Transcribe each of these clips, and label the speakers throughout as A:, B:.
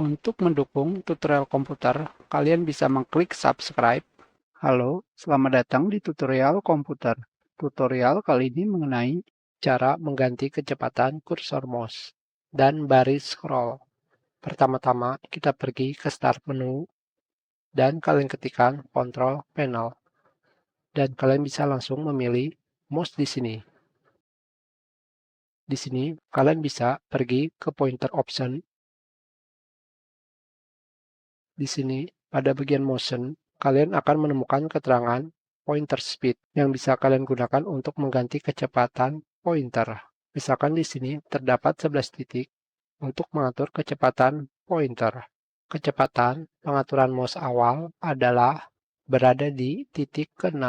A: Untuk mendukung tutorial komputer, kalian bisa mengklik subscribe. Halo, selamat datang di tutorial komputer. Tutorial kali ini mengenai cara mengganti kecepatan kursor mouse dan baris scroll. Pertama-tama, kita pergi ke Start menu dan kalian ketikkan Control Panel. Dan kalian bisa langsung memilih mouse di sini. Di sini, kalian bisa pergi ke Pointer Option. Di sini, pada bagian motion, kalian akan menemukan keterangan pointer speed yang bisa kalian gunakan untuk mengganti kecepatan pointer. Misalkan di sini terdapat 11 titik untuk mengatur kecepatan pointer. Kecepatan pengaturan mouse awal adalah berada di titik ke-6.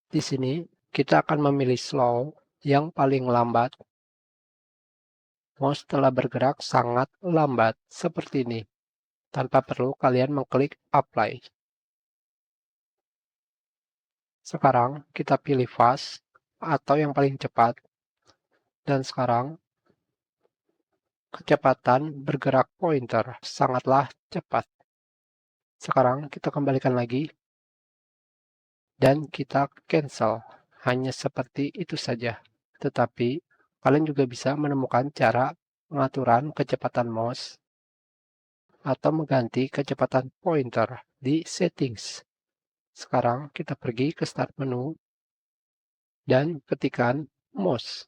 A: Di sini kita akan memilih slow yang paling lambat. Mouse telah bergerak sangat lambat seperti ini, tanpa perlu kalian mengklik apply. Sekarang kita pilih fast atau yang paling cepat. Dan sekarang kecepatan bergerak pointer sangatlah cepat. Sekarang kita kembalikan lagi dan kita cancel. Hanya seperti itu saja. Tetapi kalian juga bisa menemukan cara pengaturan kecepatan mouse atau mengganti kecepatan pointer di settings. Sekarang kita pergi ke start menu dan ketikkan mouse.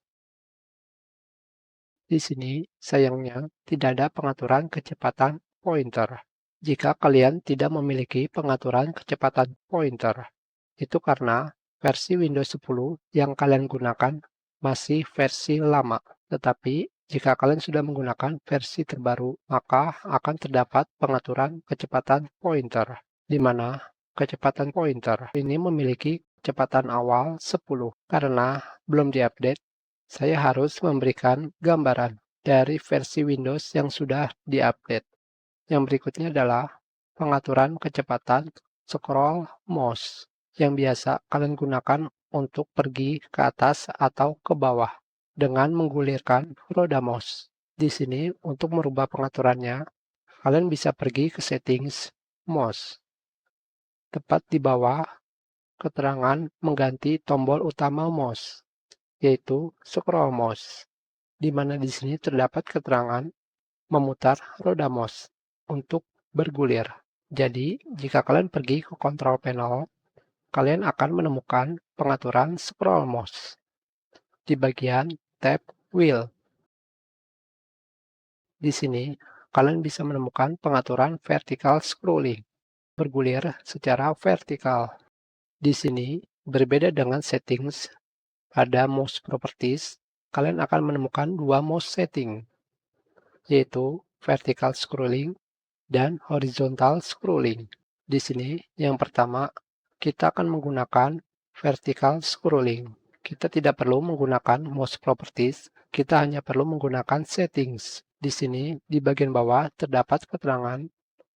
A: Di sini, sayangnya, tidak ada pengaturan kecepatan pointer. Jika kalian tidak memiliki pengaturan kecepatan pointer, itu karena versi Windows 10 yang kalian gunakan masih versi lama. Tetapi, jika kalian sudah menggunakan versi terbaru, maka akan terdapat pengaturan kecepatan pointer, di mana kecepatan pointer ini memiliki kecepatan awal 10. Karena belum diupdate, saya harus memberikan gambaran dari versi Windows yang sudah diupdate. Yang berikutnya adalah pengaturan kecepatan scroll mouse yang biasa kalian gunakan untuk pergi ke atas atau ke bawah dengan menggulirkan roda mouse. Di sini untuk merubah pengaturannya, kalian bisa pergi ke settings mouse. Tepat di bawah keterangan mengganti tombol utama mouse, yaitu scroll mouse, di mana di sini terdapat keterangan memutar roda mouse untuk bergulir. Jadi, jika kalian pergi ke control panel, kalian akan menemukan pengaturan scroll mouse di bagian tab wheel. Di sini, kalian bisa menemukan pengaturan vertical scrolling, bergulir secara vertikal. Di sini, berbeda dengan settings pada mouse properties, kalian akan menemukan dua mouse setting, yaitu vertical scrolling dan horizontal scrolling. Di sini, yang pertama, kita akan menggunakan vertical scrolling. Kita tidak perlu menggunakan mouse properties, kita hanya perlu menggunakan settings. Di sini, di bagian bawah terdapat keterangan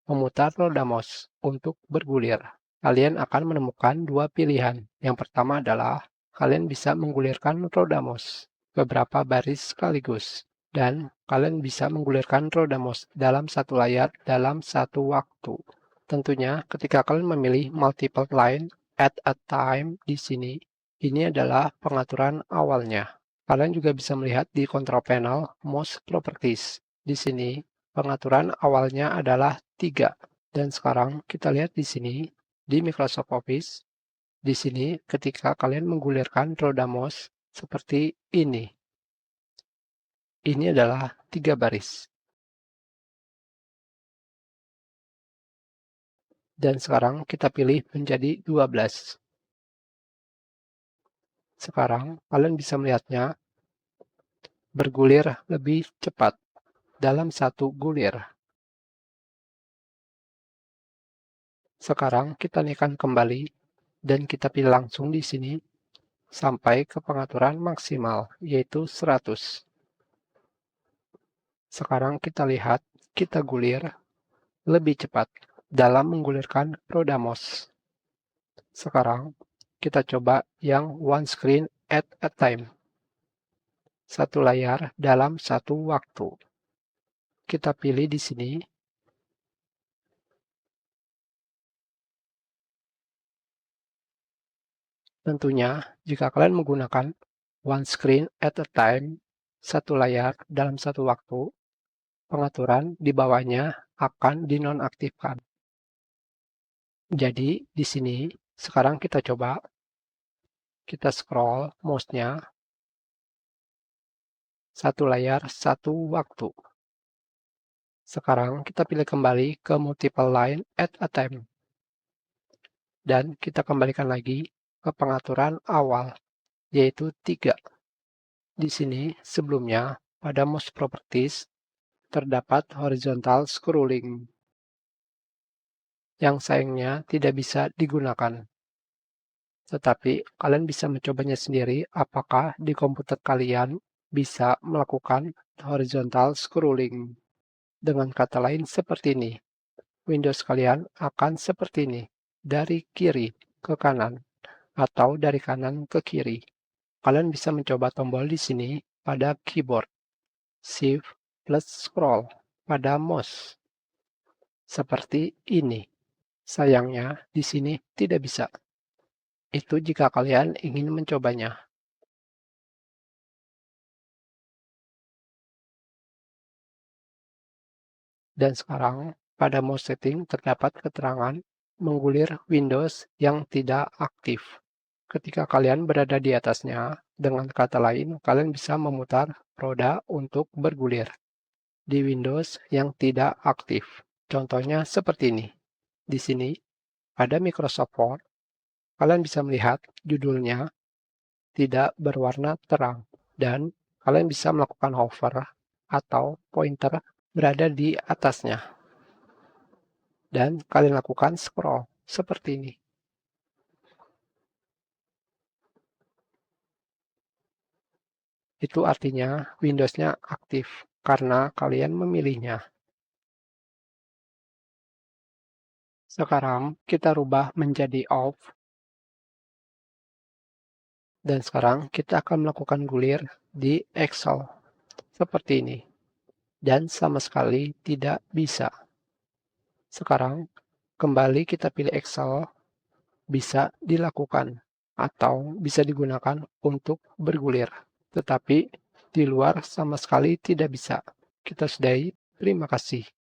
A: memutar roda mouse untuk bergulir. Kalian akan menemukan dua pilihan. Yang pertama adalah kalian bisa menggulirkan roda mouse beberapa baris sekaligus. Dan kalian bisa menggulirkan roda mouse dalam satu layar dalam satu waktu. Tentunya ketika kalian memilih multiple line at a time di sini, ini adalah pengaturan awalnya. Kalian juga bisa melihat di control panel mouse properties. Di sini pengaturan awalnya adalah 3. Dan sekarang kita lihat di sini di Microsoft Office. Di sini ketika kalian menggulirkan roda mouse seperti ini. Ini adalah 3 baris. Dan sekarang kita pilih menjadi 12. Sekarang kalian bisa melihatnya bergulir lebih cepat dalam satu gulir. Sekarang kita naikkan kembali dan kita pilih langsung di sini sampai ke pengaturan maksimal, yaitu 100. Sekarang kita lihat, kita gulir lebih cepat dalam menggulirkan roda mouse. Sekarang kita coba yang one screen at a time. Satu layar dalam satu waktu. Kita pilih di sini Tentunya, jika kalian menggunakan one screen at a time, satu layar dalam satu waktu, pengaturan di bawahnya akan dinonaktifkan. Jadi, di sini, sekarang kita coba, kita scroll mouse-nya, satu layar, satu waktu. Sekarang kita pilih kembali ke multiple line at a time. Dan kita kembalikan lagi ke pengaturan awal, yaitu 3. Di sini, sebelumnya, pada mouse properties, terdapat horizontal scrolling, yang sayangnya tidak bisa digunakan. Tetapi, kalian bisa mencobanya sendiri apakah di komputer kalian bisa melakukan horizontal scrolling. Dengan kata lain seperti ini, Windows kalian akan seperti ini, dari kiri ke kanan, atau dari kanan ke kiri. Kalian bisa mencoba tombol di sini pada keyboard, Shift plus Scroll pada mouse, seperti ini. Sayangnya, di sini tidak bisa. Itu jika kalian ingin mencobanya. Dan sekarang, pada mouse setting terdapat keterangan menggulir Windows yang tidak aktif. Ketika kalian berada di atasnya, dengan kata lain, kalian bisa memutar roda untuk bergulir di Windows yang tidak aktif. Contohnya seperti ini. Di sini, pada Microsoft Word, kalian bisa melihat judulnya tidak berwarna terang, dan kalian bisa melakukan hover atau pointer berada di atasnya. Dan kalian lakukan scroll seperti ini. Itu artinya Windows-nya aktif karena kalian memilihnya. Sekarang kita rubah menjadi off. Dan sekarang kita akan melakukan gulir di Excel seperti ini. Dan sama sekali tidak bisa. Sekarang kembali kita pilih Excel, bisa dilakukan atau bisa digunakan untuk bergulir. Tetapi di luar sama sekali tidak bisa. Kita sudahi. Terima kasih.